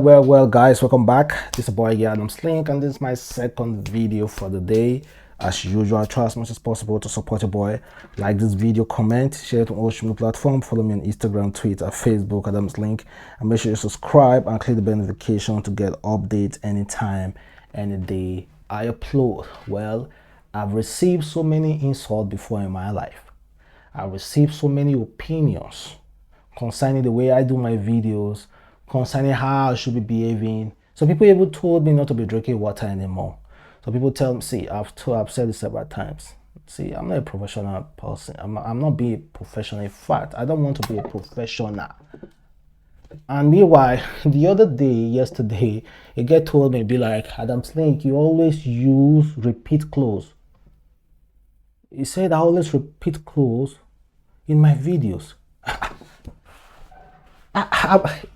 Well, guys, welcome back. This is your boy Adamslink, and this is my second video for the day. As usual, I try as much as possible to support your boy. Like this video, comment, share it on all streaming platforms. Follow me on Instagram, Twitter, Facebook, Adamslink, and make sure you subscribe and click the bell notification to get updates anytime, any day I upload. Well, I've received so many insults before in my life. I've received so many opinions concerning the way I do my videos, concerning how I should be behaving. So people even told me not to be drinking water anymore. So people tell me, see, I've said this several times. See, I'm not a professional person. I'm not being a professional. In fact, I don't want to be a professional. And meanwhile, the other day, yesterday, a guy told me, be like, Adamslink, you always use repeat clause. He said I always repeat clause in my videos.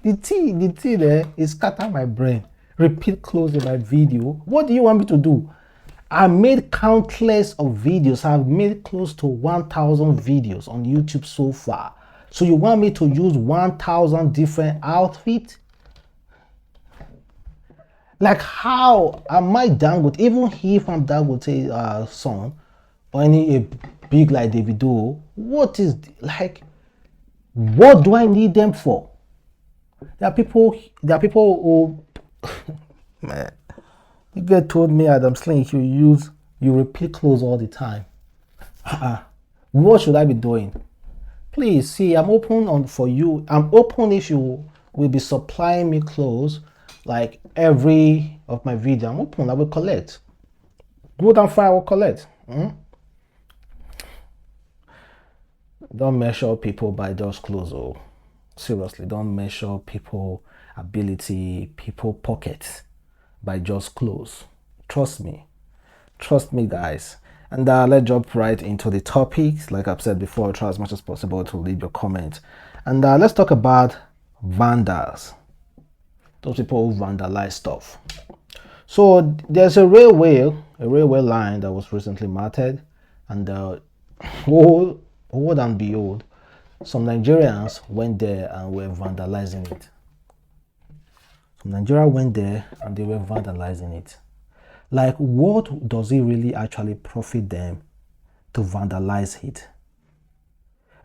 The tea there is scatter my brain. Repeat clause in my video. What do you want me to do? I made countless of videos. I've made close to 1,000 videos on YouTube so far. So you want me to use 1,000 different outfits? Like, how am I Dangote? Even if I'm Dangote's son or a big like Davido, what is like? What do I need them for? There are people who man, you get told me, Adamslink, you repeat clothes all the time. What should I be doing? Please see, I'm open for you. I'm open if you will be supplying me clothes like every of my video. I'm open. I will collect. Good and fine, I will collect. Don't measure people by just clothes. Oh, seriously, don't measure people ability, people pockets by just clothes. Trust me, guys. And let's jump right into the topics. Like I've said before, try as much as possible to leave your comment. And let's talk about vandals, those people who vandalize stuff. So there's a railway line that was recently marked, and hold and behold, some Nigerians went there and were vandalizing it. Some Nigerians went there and they were vandalizing it. Like, what does it really actually profit them to vandalize it?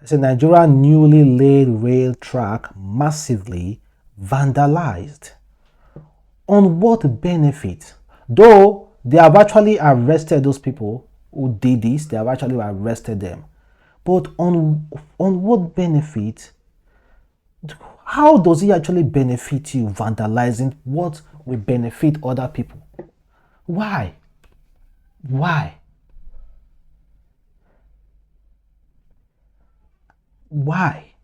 It's a Nigerian newly laid rail track massively vandalized. On what benefit? Though they have actually arrested those people who did this, they have actually arrested them. But on what benefit? How does it actually benefit you vandalizing what will benefit other people? Why? Why? Why?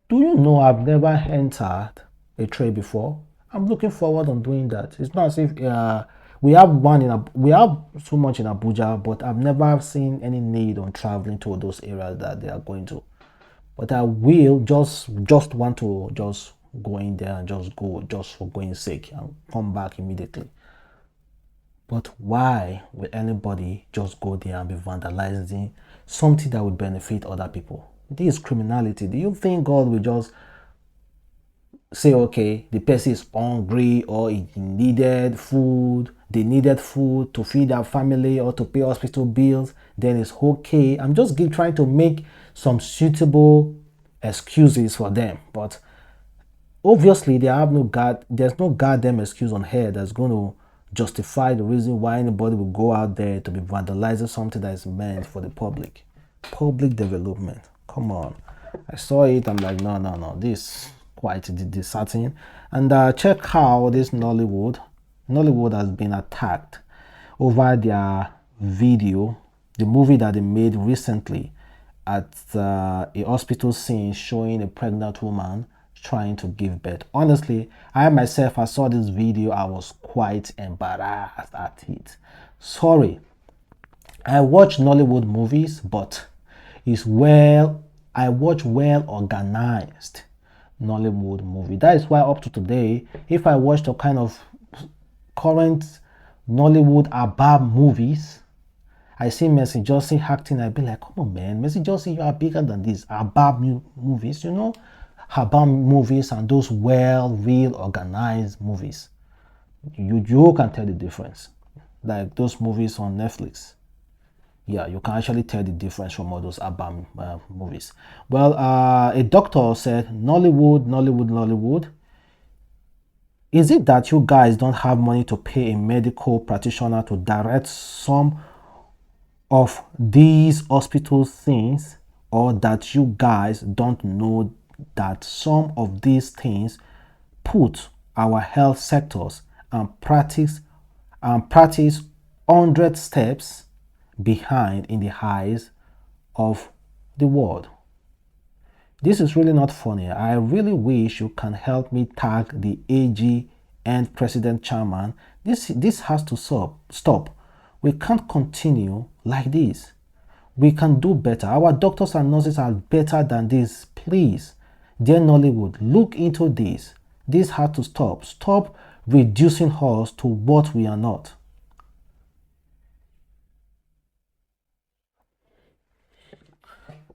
Do you know I've never entered a train before? I'm looking forward on doing that. It's not as if we have so much in Abuja, but I've never seen any need on traveling to those areas that they are going to. But I will just want to just go in there and just go just for going sake and come back immediately. But why will anybody just go there and be vandalizing something that would benefit other people? This is criminality. Do you think God will just say, okay, the person is hungry or he needed food, they needed food to feed their family or to pay hospital bills, then it's okay? I'm just trying to make some suitable excuses for them, but obviously they have there's no goddamn excuse on here that's going to justify the reason why anybody will go out there to be vandalizing something that is meant for the public development. Come on. I saw it, I'm like, no, this quite disheartening. And check how this Nollywood has been attacked over their video, the movie that they made recently at a hospital scene showing a pregnant woman trying to give birth. Honestly, I saw this video, I was quite embarrassed at it. Sorry, I watch Nollywood movies, but I watch well organized Nollywood movie. That is why up to today, if I watch the kind of current Nollywood ABAB movies, I see Mercy Johnson acting, I'd be like, come on man, Mercy Johnson, you are bigger than these ABAB movies, you know. about movies and those real organized movies. You can tell the difference. Like those movies on Netflix. Yeah, you can actually tell the difference from all those urban movies. Well, a doctor said, Nollywood. Is it that you guys don't have money to pay a medical practitioner to direct some of these hospital things, or that you guys don't know that some of these things put our health sectors and practice 100 steps behind in the eyes of the world? This is really not funny. I really wish you can help me tag the AG and President Chairman. This has to stop. We can't continue like this. We can do better. Our doctors and nurses are better than this. Please, dear Nollywood, look into this. This has to stop. Stop reducing us to what we are not.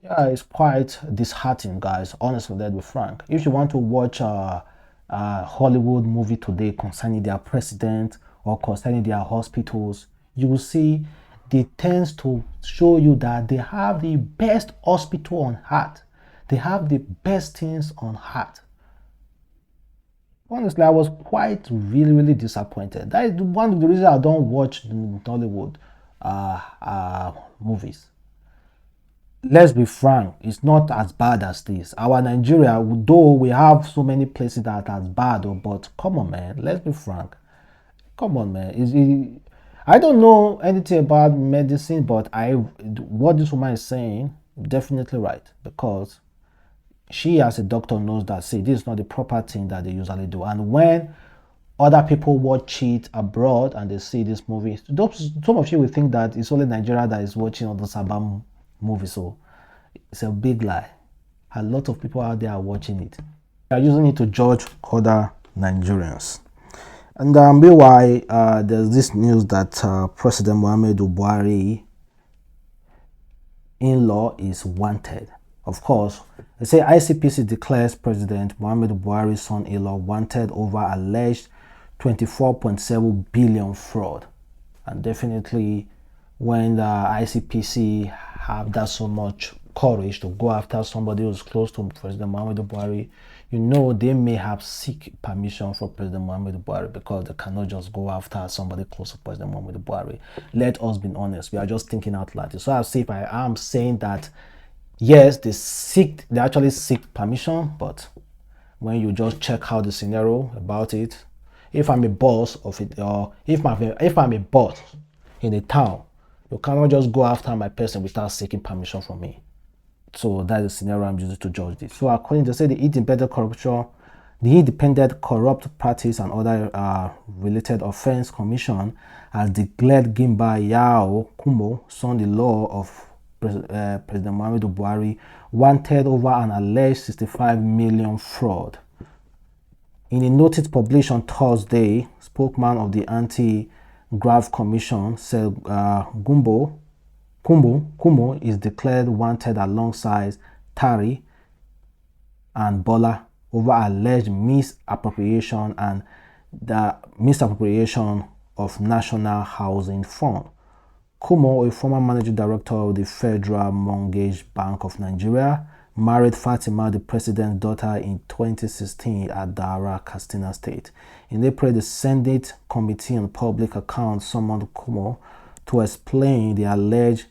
Yeah, it's quite disheartening, guys. Honestly, let's be frank. If you want to watch a Hollywood movie today concerning their president or concerning their hospitals, you will see they tends to show you that they have the best hospital on earth. They have the best things on earth. Honestly, I was quite really disappointed. That is one of the reasons I don't watch Nollywood movies. Let's be frank, it's not as bad as this. Our Nigeria, though we have so many places that are as bad, but come on, man, let's be frank. Come on, man. I don't know anything about medicine, but what this woman is saying, definitely right, because she as a doctor knows that, see, this is not the proper thing that they usually do. And when other people watch it abroad and they see this movie, some of you will think that it's only Nigeria that is watching all those Sabam movies. So it's a big lie. A lot of people out there are watching it. They are using it to judge other Nigerians. And meanwhile, there's this news that President Muhammadu Buhari InLaw is wanted. Of course, they say ICPC declares President Muhammadu Buhari's son InLaw wanted over alleged 24.7 billion fraud. And definitely, when the ICPC have that so much courage to go after somebody who's close to President Muhammadu Buhari, you know they may have seek permission from President Muhammadu Buhari, because they cannot just go after somebody close to President Muhammadu Buhari. Let us be honest, we are just thinking out loud. So as if I am saying that yes, they actually seek permission, but when you just check how the scenario about it, if I'm a boss of it, or if I'm a boss in a town, you cannot just go after my person without seeking permission from me. So that's the scenario I'm using to judge this. So according to the Independent Corrupt Practice and Other Related Offense Commission has declared Gimba Yao Kumo, son-in-law of President Muhammadu Buhari, wanted over an alleged 65 million fraud. In a notice published on Thursday, spokesman of the Anti-Graft Commission said Kumo is declared wanted alongside Tari and Bola over alleged misappropriation and the misappropriation of National Housing Fund. Kumo, a former managing director of the Federal Mortgage Bank of Nigeria, married Fatima, the president's daughter, in 2016 at Dara, Katsina State. In April, the Senate Committee on Public Accounts summoned Kumo to explain the alleged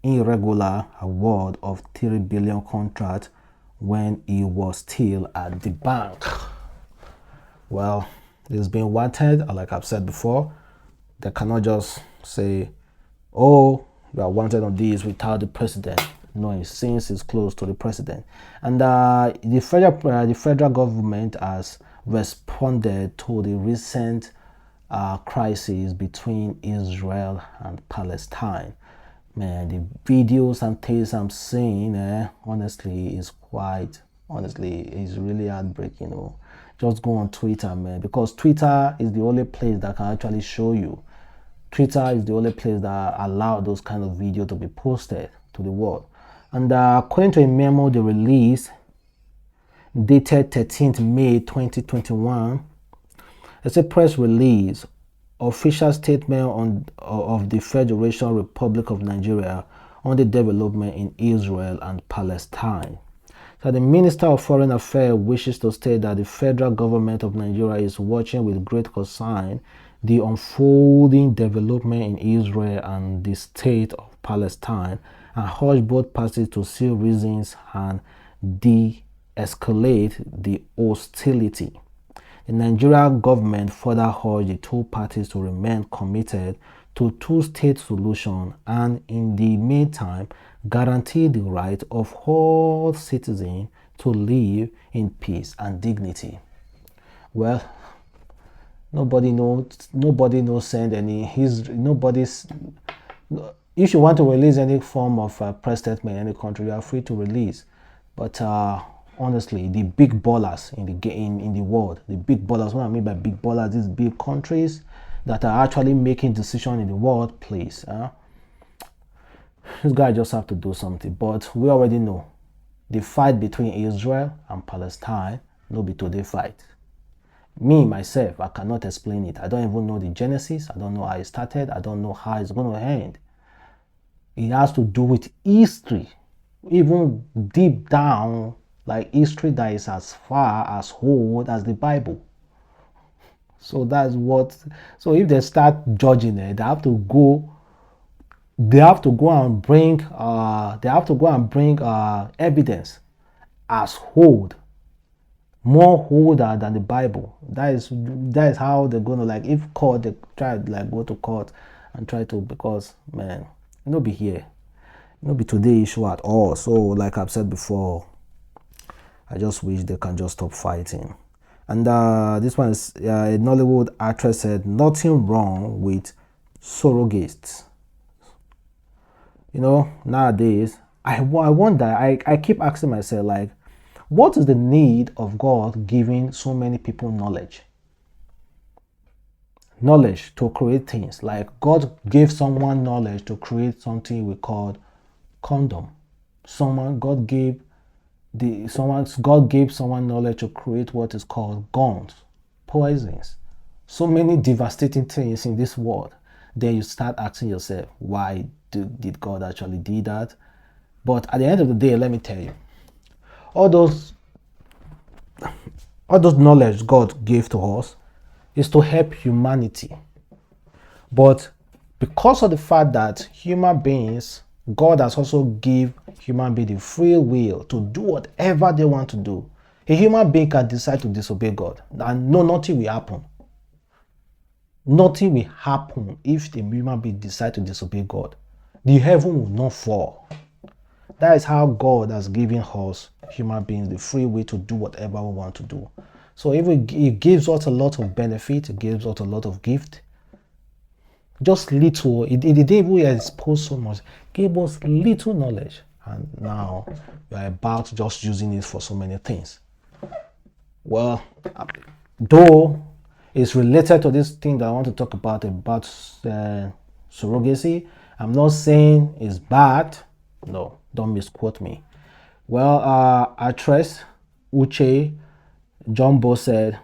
irregular award of 3 billion contract when he was still at the bank. Well, he's been wanted, like I've said before. They cannot just say, oh, you are wanted on this without the president. No, since it's close to the president. And the federal government has responded to the recent crisis between Israel and Palestine. Man, the videos and things I'm seeing, honestly, is really heartbreaking. Just go on Twitter, man, because Twitter is the only place that can actually show you. Twitter is the only place that allow those kind of videos to be posted to the world. And according to a memo they released, dated 13th May 2021. It's a press release, official statement of the Federation Republic of Nigeria on the development in Israel and Palestine. So the Minister of Foreign Affairs wishes to state that the federal government of Nigeria is watching with great concern the unfolding development in Israel and the state of Palestine, and urge both parties to see reasons and de-escalate the hostility. The Nigerian government further urged the two parties to remain committed to two-state solution and, in the meantime, guarantee the right of all citizens to live in peace and dignity. Well, nobody knows send any. Nobody's. If you want to release any form of press statement in any country, you are free to release. But honestly, the big ballers in the world, the big ballers, what I mean by big ballers, these big countries that are actually making decisions in the world, please. This guy just have to do something. But we already know the fight between Israel and Palestine no be today fight. Me, myself, I cannot explain it. I don't even know the genesis. I don't know how it started. I don't know how it's going to end. It has to do with history, even deep down, like history that is as far as old as the Bible. So that's what. So if they start judging it, they have to go and bring. Evidence as old, more older than the Bible. That is how they're gonna, like, if court, they try to like go to court and try to, because man, no be here, no be today issue at all. So like I've said before, I just wish they can just stop fighting. And this one is a Nollywood actress said nothing wrong with surrogates. You know, nowadays I wonder, I keep asking myself, like, what is the need of God giving so many people knowledge to create things? Like, God gave someone knowledge to create something we call condom. God gave someone knowledge to create what is called guns, poisons, so many devastating things in this world. Then you start asking yourself, why did God actually do that? But at the end of the day, let me tell you, all those knowledge God gave to us is to help humanity. But because of the fact that human beings, God has also given human beings the free will to do whatever they want to do. A human being can decide to disobey God, and nothing will happen. Nothing will happen if the human being decide to disobey God. The heaven will not fall. That is how God has given us, human beings, the free will to do whatever we want to do. So if it gives us a lot of benefit, it gives us a lot of gift. Just little, it didn't even expose so much, gave us little knowledge. And now we are about just using it for so many things. Well, though it's related to this thing that I want to talk about surrogacy, I'm not saying it's bad. No, don't misquote me. Well, actress Uche Jumbo said,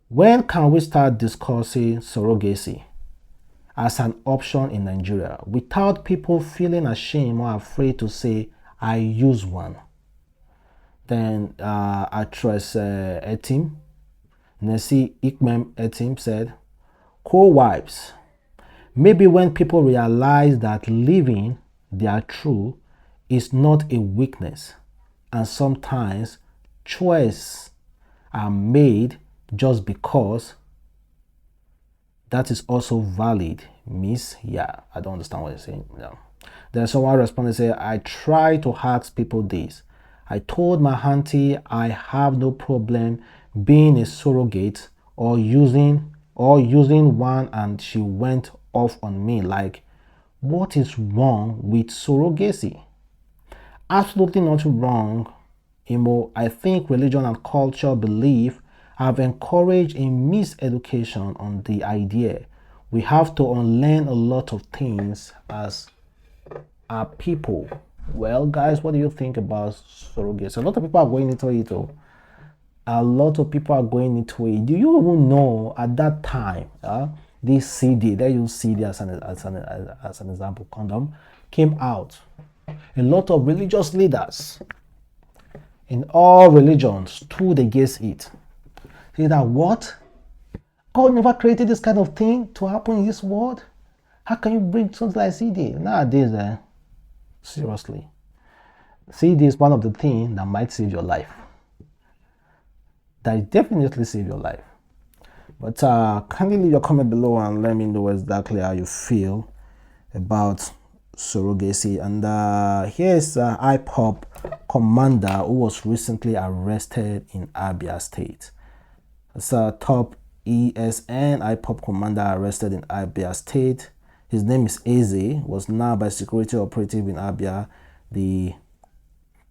when can we start discussing surrogacy as an option in Nigeria without people feeling ashamed or afraid to say, I use one? Then actress Etim, Nessie Ikmem Etim said, co-wives, maybe when people realize that living their truth is not a weakness, and sometimes choices are made just because, that is also valid. Miss, yeah, I don't understand what you're saying. No. Then someone responded and said, I try to ask people this. I told my auntie I have no problem being a surrogate or using one, and she went off on me like, what is wrong with surrogacy? Absolutely not wrong. I think religion and culture belief have encouraged a miseducation on the idea. We have to unlearn a lot of things as our people. Well, guys, what do you think about surrogacy? A lot of people are going into it. Oh. A lot of people are going into it. Do you even know at that time, this CD, they use CD as an example, condom, came out. A lot of religious leaders in all religions stood against it. Say that what? God never created this kind of thing to happen in this world. How can you bring something like CD? Nowadays, seriously, CD is one of the things that might save your life. That definitely save your life. But kindly leave your comment below and let me know exactly how you feel about surrogacy. And here's IPOB commander who was recently arrested in Abia State. It's a top ESN IPOB commander arrested in Abia State. His name is Eze, was now by security operative in Abia, the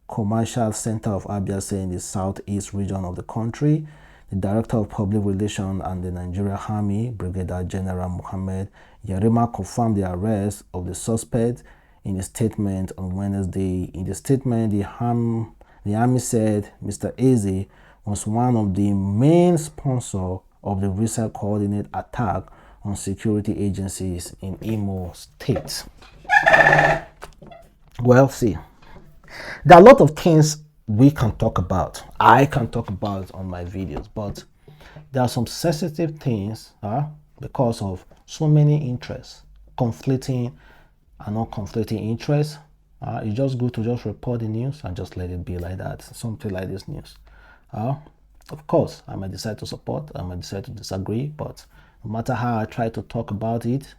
commercial center of Abia State in the southeast region of the country. The Director of Public Relations and the Nigeria Army, Brigadier General Mohammed Yarima, confirmed the arrest of the suspect in a statement on Wednesday. In the statement, the Army said Mr. Eze was one of the main sponsors of the recent coordinated attack on security agencies in Imo State. Well, see, there are a lot of things we can talk about. I can talk about on my videos, but there are some sensitive things because of so many interests, conflicting and not conflicting interests. It's just good to just report the news and just let it be like that. Something like this news. Of course, I might decide to support, I might decide to disagree, but no matter how I try to talk about it,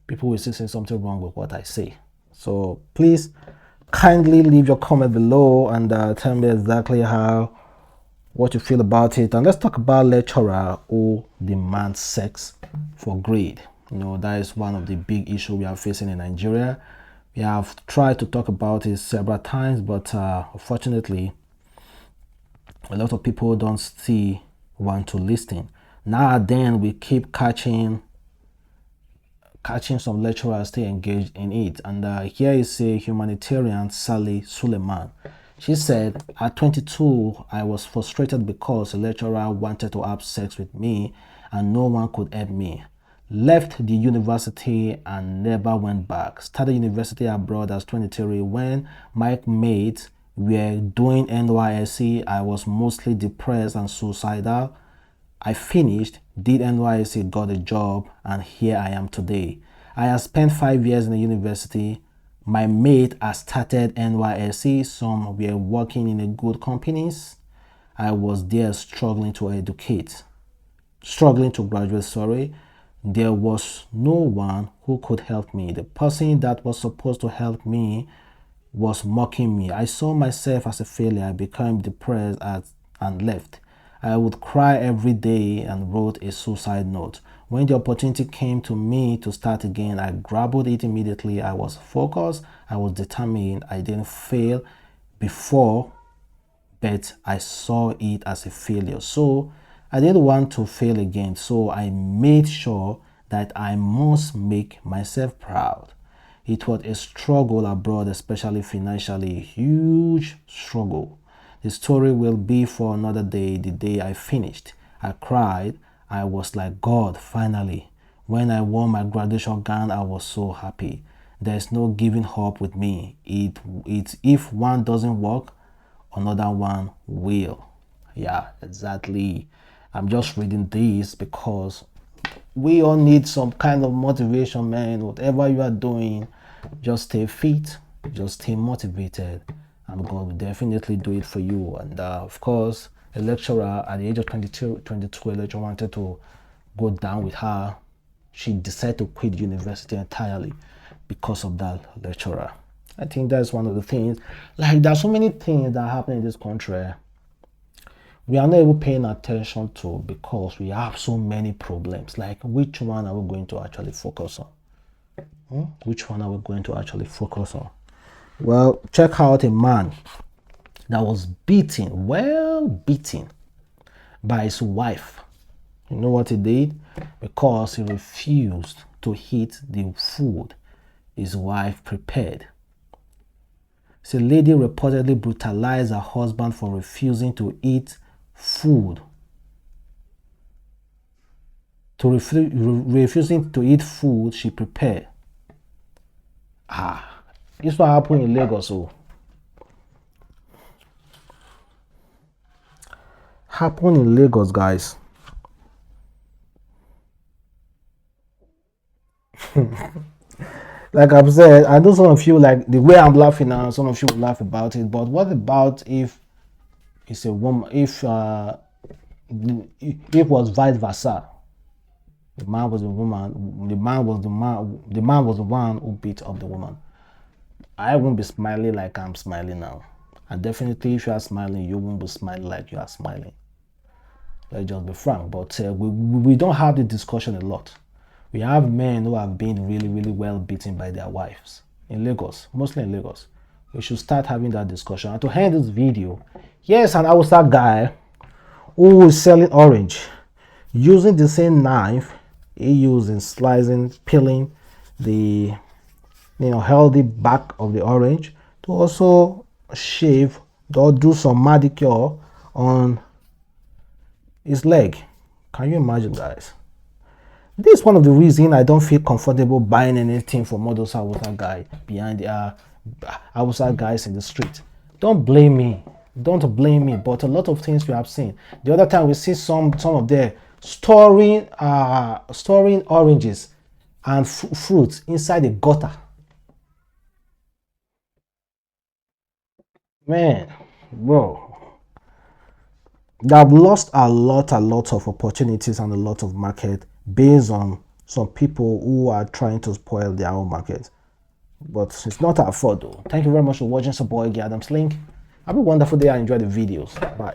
people will still say something wrong with what I say. So please kindly leave your comment below and tell me exactly what you feel about it. And let's talk about lecturer who demands sex for grade. You know, that is one of the big issues we are facing in Nigeria. We have tried to talk about it several times, but unfortunately, a lot of people don't see want to listen. Now and then we keep catching some lecturers stay engaged in it. And here is a humanitarian, Sally Suleiman. She said, at 22, I was frustrated because a lecturer wanted to have sex with me and no one could help me. Left the university and never went back. Started university abroad as 23. When my mates were doing NYSC, I was mostly depressed and suicidal. I finished, did NYSC, got a job, and here I am today. I have spent 5 years in the university. My mate has started NYSC. Some were working in a good companies. I was there struggling to graduate. There was no one who could help me. The person that was supposed to help me was mocking me. I saw myself as a failure. I became depressed and left. I would cry every day and wrote a suicide note. When the opportunity came to me to start again, I grabbed it immediately. I was focused. I was determined. I didn't fail before, but I saw it as a failure. So I didn't want to fail again. So I made sure that I must make myself proud. It was a struggle abroad, especially financially, huge struggle. The story will be for another day. The day I finished, I cried. I was like, God, finally. When I wore my graduation gown, I was so happy. There's no giving up with me. If one doesn't work, another one will. Yeah, exactly. I'm just reading this because we all need some kind of motivation, man. Whatever you are doing, just stay fit, just stay motivated, and God will definitely do it for you. And of course, a lecturer at the age of 22, a lecturer wanted to go down with her. She decided to quit university entirely because of that lecturer. I think that's one of the things. Like, there are so many things that happen in this country we are not even paying attention to because we have so many problems. Like, which one are we going to actually focus on? Which one are we going to actually focus on? Well, check out a man that was beaten, by his wife. You know what he did? Because he refused to eat the food his wife prepared. It's a lady reportedly brutalized her husband for refusing to eat food. Refusing to eat food she prepared. This what happened in Lagos. So happened in Lagos, guys. Like I've said, I know some of you, like the way I'm laughing now, some of you will laugh about it. But what about if it's a woman? If it was vice versa? The man was the woman. The man was the man. The man was the one who beat up the woman. I won't be smiling like I'm smiling now. And definitely, if you are smiling, you won't be smiling like you are smiling. Let's just be frank. But we don't have the discussion a lot. We have men who have been really, really well beaten by their wives in Lagos, mostly in Lagos. We should start having that discussion. And to end this video, yes, an Hausa guy who is selling orange using the same knife he used in slicing, peeling the healthy back of the orange to also shave or do some manicure on his leg. Can you imagine, guys? This is one of the reasons I don't feel comfortable buying anything from all those Hausa guys behind the Hausa guys in the street. Don't blame me. Don't blame me. But a lot of things we have seen. The other time we see some of them storing oranges and fruits inside the gutter. Man, bro, they have lost a lot of opportunities and a lot of market based on some people who are trying to spoil their own market. But it's not our fault though. Thank you very much for watching. It's your boy Adamslink. Have a wonderful day and enjoy the videos. Bye.